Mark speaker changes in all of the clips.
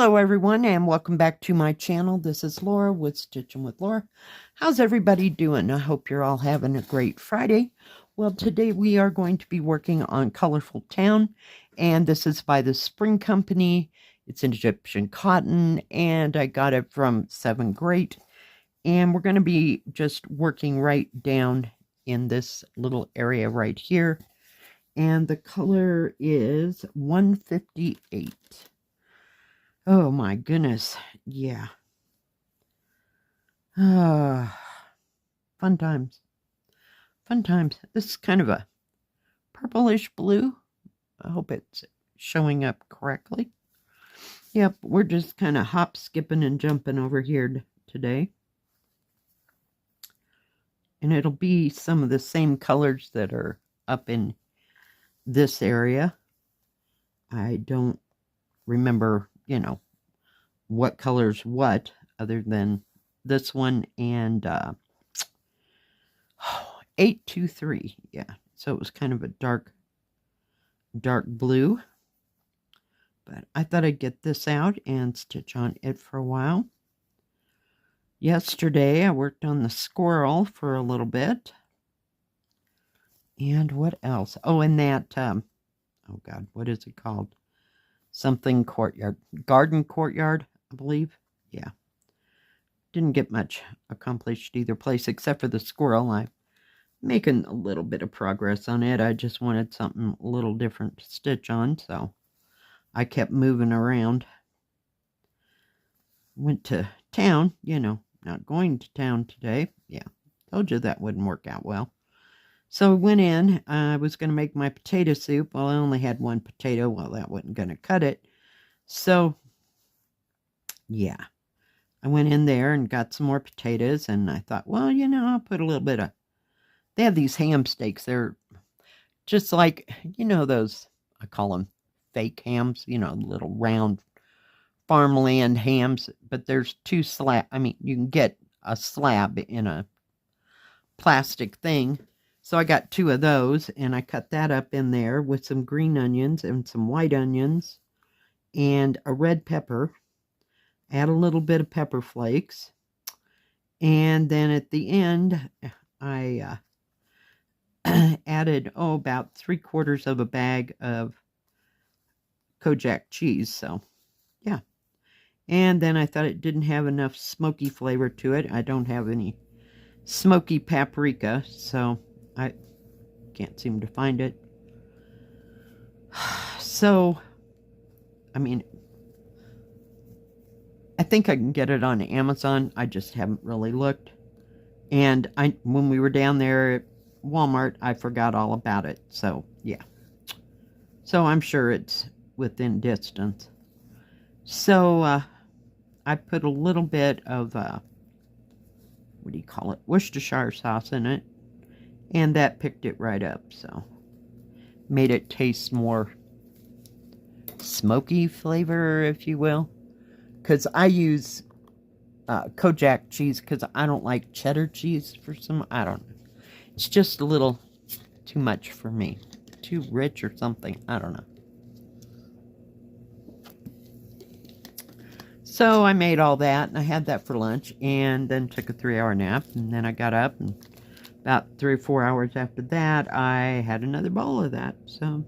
Speaker 1: Hello everyone and welcome back to my channel. This is Laura with Stitchin with Laura. How's everybody doing? I hope you're all having a great Friday. Well, today we are going to be working on Colorful Town, and this is by the Spring Company. It's an Egyptian cotton and I got it from 7Great, and we're going to be just working right down in this little area right here, and the color is 158. Oh my goodness. Yeah. Fun times. Fun times. This is kind of a purplish blue. I hope it's showing up correctly. Yep, we're just kind of hop, skipping, and jumping over here today. And it'll be some of the same colors that are up in this area. I don't remember, what color's what, other than this one and 823. Yeah, so it was kind of a dark blue, but I thought I'd get this out and stitch on it for a while. Yesterday I worked on the squirrel for a little bit, and what else? Oh, and that oh god, what is it called? Something courtyard, garden courtyard, I believe. Yeah, didn't get much accomplished either place except for the squirrel. I'm making a little bit of progress on it. I just wanted something a little different to stitch on, so I kept moving around. Went to town, not going to town today. Yeah, told you that wouldn't work out well. So I went in. I was going to make my potato soup. Well, I only had one potato. Well, that wasn't going to cut it. So, yeah. I went in there and got some more potatoes. And I thought, well, I'll put a little bit of... They have these ham steaks. They're just like, those, I call them fake hams. Little round farmland hams. But there's two slab. I mean, you can get a slab in a plastic thing. So I got 2 of those, and I cut that up in there with some green onions and some white onions and a red pepper. Add a little bit of pepper flakes. And then at the end, I added, about 3/4 of a bag of Kojak cheese. So, yeah. And then I thought it didn't have enough smoky flavor to it. I don't have any smoky paprika, so I can't seem to find it. So, I mean, I think I can get it on Amazon. I just haven't really looked. And when we were down there at Walmart, I forgot all about it. So, yeah. So I'm sure it's within distance. So, I put a little bit of, Worcestershire sauce in it. And that picked it right up, so made it taste more smoky flavor, if you will. Because I use Kojak cheese because I don't like cheddar cheese for some, I don't know. It's just a little too much for me. Too rich or something, I don't know. So I made all that, and I had that for lunch, and then took a 3-hour nap, and then I got up, and about 3 or 4 hours after that, I had another bowl of that. So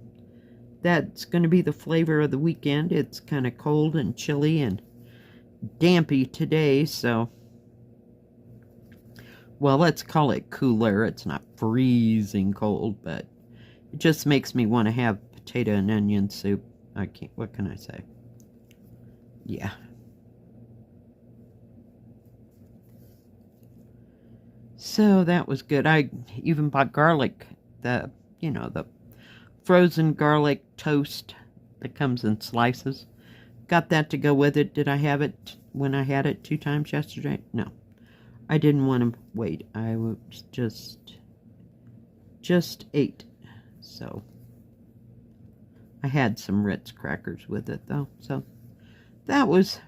Speaker 1: that's going to be the flavor of the weekend. It's kind of cold and chilly and dampy today, so, well, let's call it cooler. It's not freezing cold, but it just makes me want to have potato and onion soup. What can I say? Yeah. So that was good. I even bought garlic, the frozen garlic toast that comes in slices. Got that to go with it. Did I have it when I had it 2 times yesterday? No. I didn't want to wait. I was just ate. So I had some Ritz crackers with it though. So that was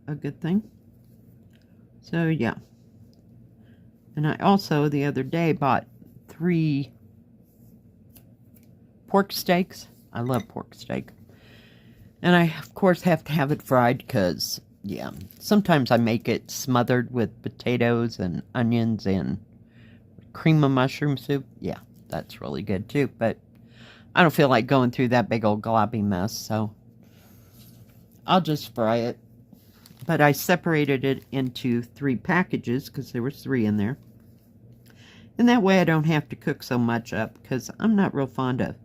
Speaker 1: a good thing. So yeah. And I also, the other day, bought 3 pork steaks. I love pork steak. And I, of course, have to have it fried because, yeah, sometimes I make it smothered with potatoes and onions and cream of mushroom soup. Yeah, that's really good too. But I don't feel like going through that big old globby mess, so I'll just fry it. But I separated it into 3 packages because there was 3 in there. And that way I don't have to cook so much up because I'm not real fond of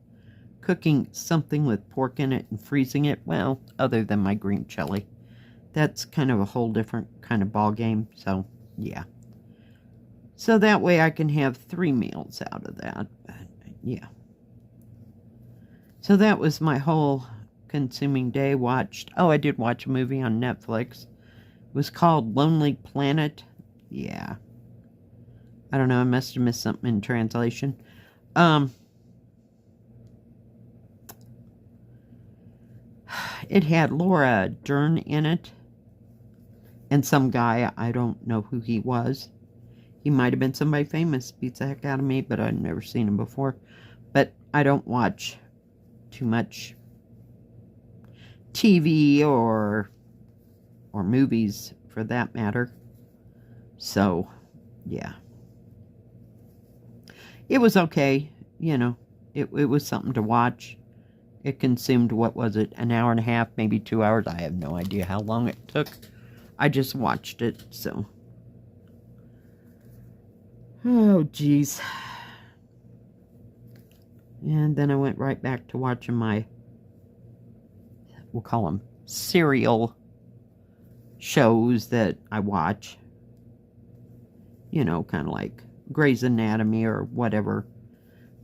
Speaker 1: cooking something with pork in it and freezing it. Well, other than my green chili. That's kind of a whole different kind of ball game. So, yeah. So that way I can have 3 meals out of that. But, yeah. So that was my whole consuming day. I did watch a movie on Netflix. It was called Lonely Planet. Yeah. I don't know, I must have missed something in translation. It had Laura Dern in it. And some guy, I don't know who he was. He might have been somebody famous, beats the heck out of me, but I've never seen him before. But I don't watch too much TV or movies for that matter. So, yeah. It was okay, it was something to watch. It consumed, what was it, an hour and a half, maybe 2 hours. I have no idea how long it took. I just watched it, so. Oh, geez. And then I went right back to watching my, we'll call them serial shows that I watch. Kind of like Grey's Anatomy or whatever.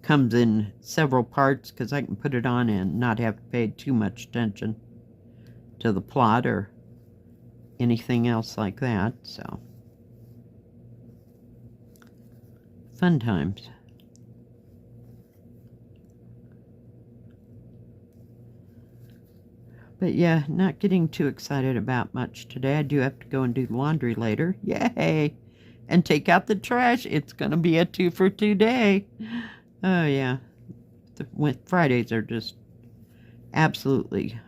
Speaker 1: Comes in several parts because I can put it on and not have to pay too much attention to the plot or anything else like that. So, fun times. But yeah, not getting too excited about much today. I do have to go and do laundry later. Yay! And take out the trash. It's going to be a 2-for-2 day. Oh, yeah. Fridays are just absolutely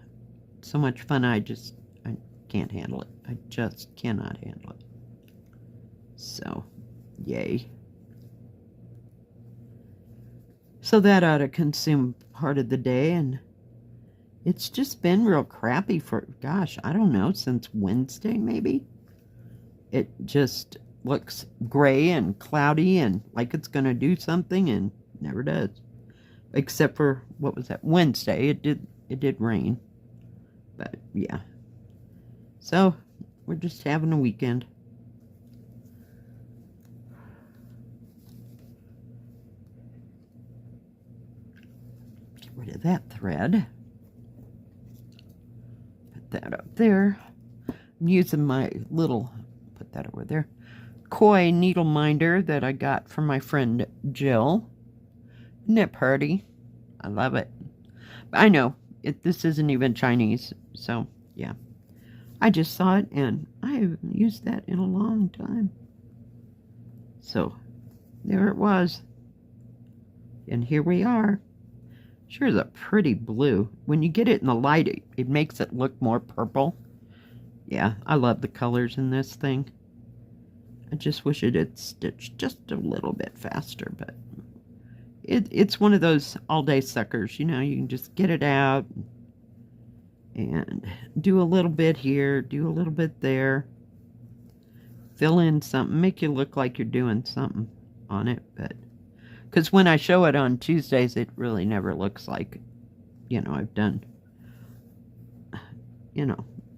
Speaker 1: so much fun. I can't handle it. I just cannot handle it. So, yay. So that ought to consume part of the day, and it's just been real crappy for, gosh, I don't know, since Wednesday maybe? It just looks gray and cloudy and like it's going to do something and never does. Except for, what was that, Wednesday. It did rain. But, yeah. So, we're just having a weekend. Get rid of that thread. Put that up there. I'm using my little, put that over there, koi needle minder that I got from my friend Jill. Isn't it pretty? I love it. But I know, this isn't even Chinese, so yeah. I just saw it and I haven't used that in a long time. So, there it was. And here we are. Sure is a pretty blue. When you get it in the light, it makes it look more purple. Yeah, I love the colors in this thing. I just wish it had stitched just a little bit faster, but it's one of those all-day suckers. You can just get it out and do a little bit here, do a little bit there, fill in something, make you look like you're doing something on it. But because when I show it on Tuesdays, it really never looks like, I've done,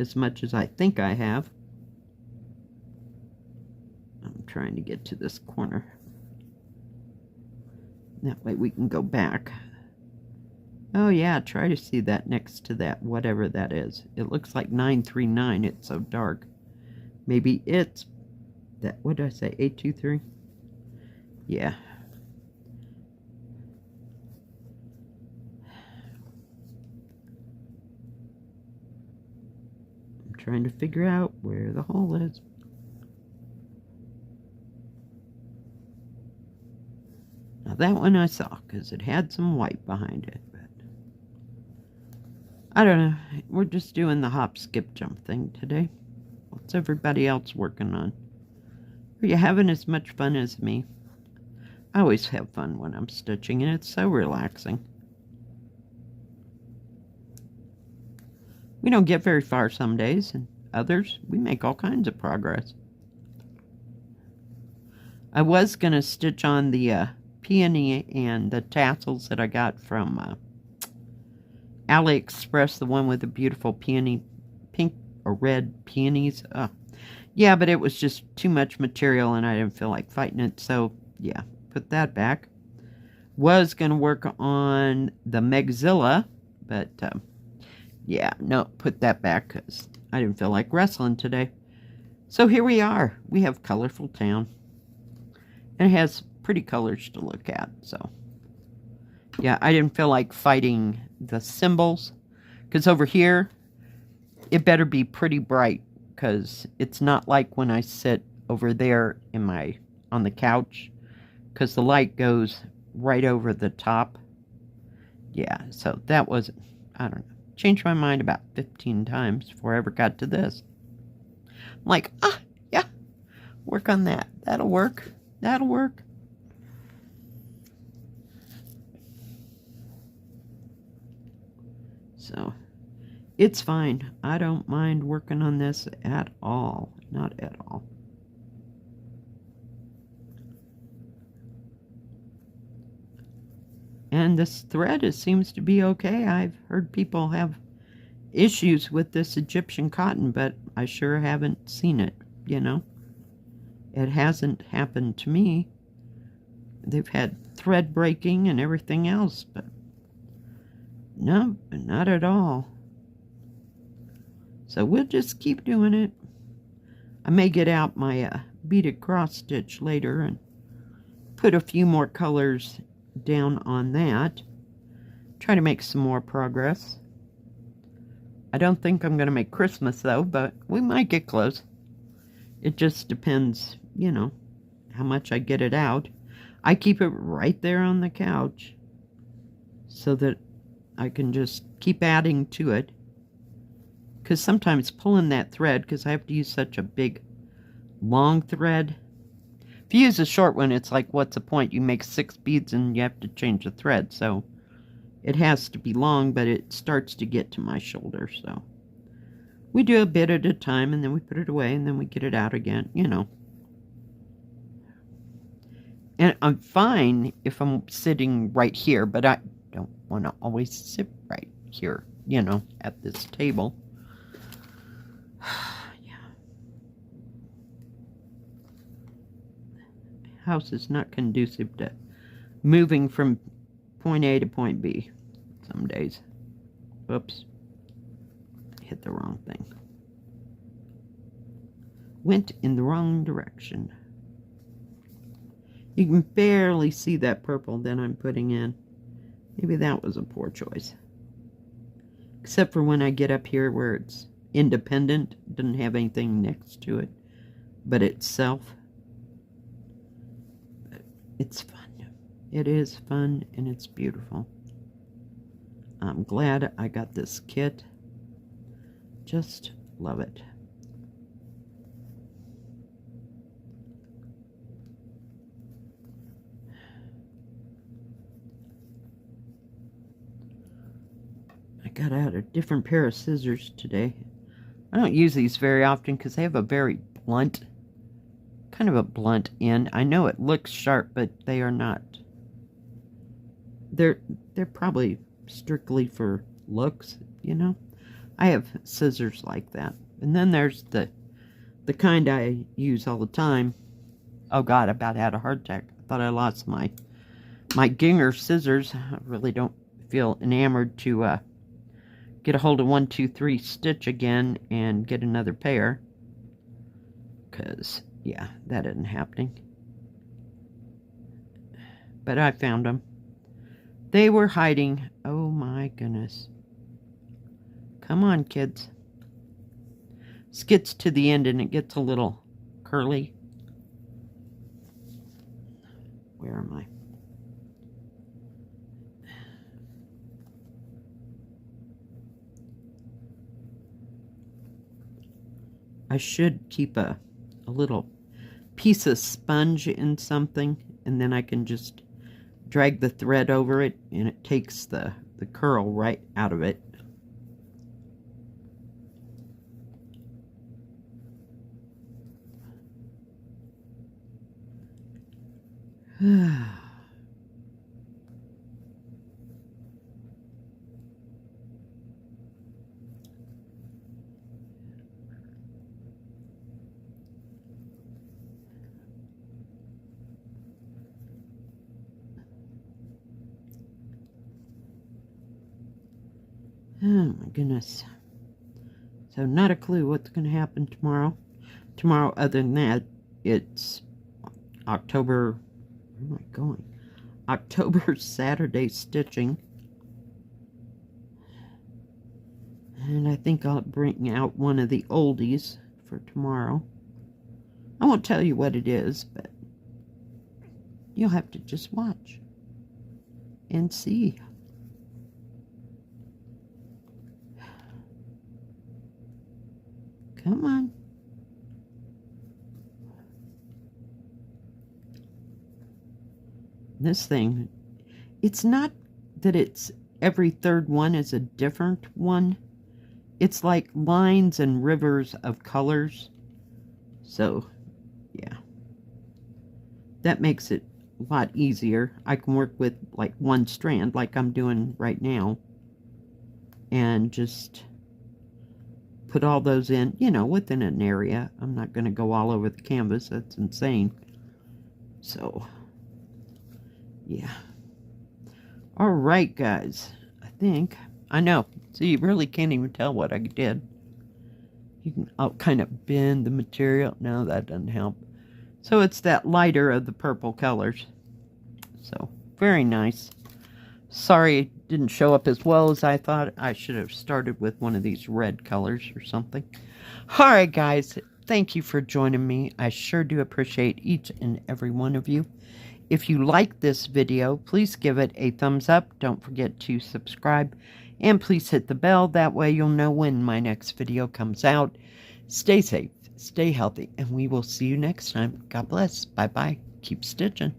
Speaker 1: as much as I think I have. I'm trying to get to this corner. That way we can go back. Oh yeah, try to see that next to that, whatever that is. It looks like 939, it's so dark. Maybe it's that, what did I say, 823? Yeah. I'm trying to figure out where the hole is. Now that one I saw, because it had some white behind it. But I don't know. We're just doing the hop, skip, jump thing today. What's everybody else working on? Are you having as much fun as me? I always have fun when I'm stitching, and it's so relaxing. We don't get very far some days, and others, we make all kinds of progress. I was going to stitch on the peony and the tassels that I got from AliExpress, the one with the beautiful peony, pink or red peonies. Yeah, but it was just too much material and I didn't feel like fighting it, so yeah, put that back. Was going to work on the Megzilla, but yeah, no, put that back because I didn't feel like wrestling today. So here we are. We have Colorful Town. And it has pretty colors to look at, so. Yeah, I didn't feel like fighting the symbols. Because over here, it better be pretty bright. Because it's not like when I sit over there on the couch. Because the light goes right over the top. Yeah, so that was, I don't know. Changed my mind about 15 times before I ever got to this. I'm like, yeah, work on that. That'll work. That'll work. So, it's fine. I don't mind working on this at all. Not at all. And this thread seems to be okay. I've heard people have issues with this Egyptian cotton, but I sure haven't seen it, you know. It hasn't happened to me. They've had thread breaking and everything else, but no, not at all. So we'll just keep doing it. I may get out my beaded cross stitch later and put a few more colors down on that. Try to make some more progress. I don't think I'm going to make Christmas though, but we might get close. It just depends, you know, how much I get it out. I keep it right there on the couch so that I can just keep adding to it. Because sometimes pulling that thread, because I have to use such a big, long thread. If you use a short one, it's like, what's the point? You make 6 beads and you have to change the thread. So it has to be long, but it starts to get to my shoulder, so. We do a bit at a time, and then we put it away, and then we get it out again, you know. And I'm fine if I'm sitting right here, but I don't want to always sit right here, you know, at this table. Yeah. House is not conducive to moving from point A to point B some days. Whoops. Hit the wrong thing. Went in the wrong direction. You can barely see that purple that I'm putting in. Maybe that was a poor choice. Except for when I get up here where it's independent, doesn't have anything next to it, but itself. It's fun. It is fun and it's beautiful. I'm glad I got this kit. Just love it. I got out a different pair of scissors today. I don't use these very often because they have a very blunt, kind of a blunt end. I know it looks sharp, but they are not. They're probably strictly for looks, you know. I have scissors like that. And then there's the kind I use all the time. Oh God, I about had a heart attack. I thought I lost my Ginger scissors. I really don't feel enamored to get a hold of 1, 2, 3 stitch again and get another pair. Because, yeah, that isn't happening. But I found them. They were hiding. Oh my goodness. Come on, kids. This gets to the end and it gets a little curly. Where am I? I should keep a little piece of sponge in something, and then I can just drag the thread over it, and it takes the curl right out of it. Oh my goodness. So not a clue what's going to happen tomorrow. Tomorrow, other than that, it's October, where am I going? October Saturday stitching. And I think I'll bring out one of the oldies for tomorrow. I won't tell you what it is, but you'll have to just watch and see. Come on. This thing, it's not that it's every third one is a different one. It's like lines and rivers of colors. So, yeah. That makes it a lot easier. I can work with like one strand like I'm doing right now. And just put all those in, you know, within an area. I'm not going to go all over the canvas. That's insane. So, yeah. All right, guys. I know. So you really can't even tell what I did. I'll kind of bend the material. No, that doesn't help. So it's that lighter of the purple colors. So, very nice. Sorry it didn't show up as well as I thought. I should have started with one of these red colors or something. Alright guys, thank you for joining me. I sure do appreciate each and every one of you. If you like this video, please give it a thumbs up. Don't forget to subscribe. And please hit the bell. That way you'll know when my next video comes out. Stay safe, stay healthy, and we will see you next time. God bless. Bye-bye. Keep stitching.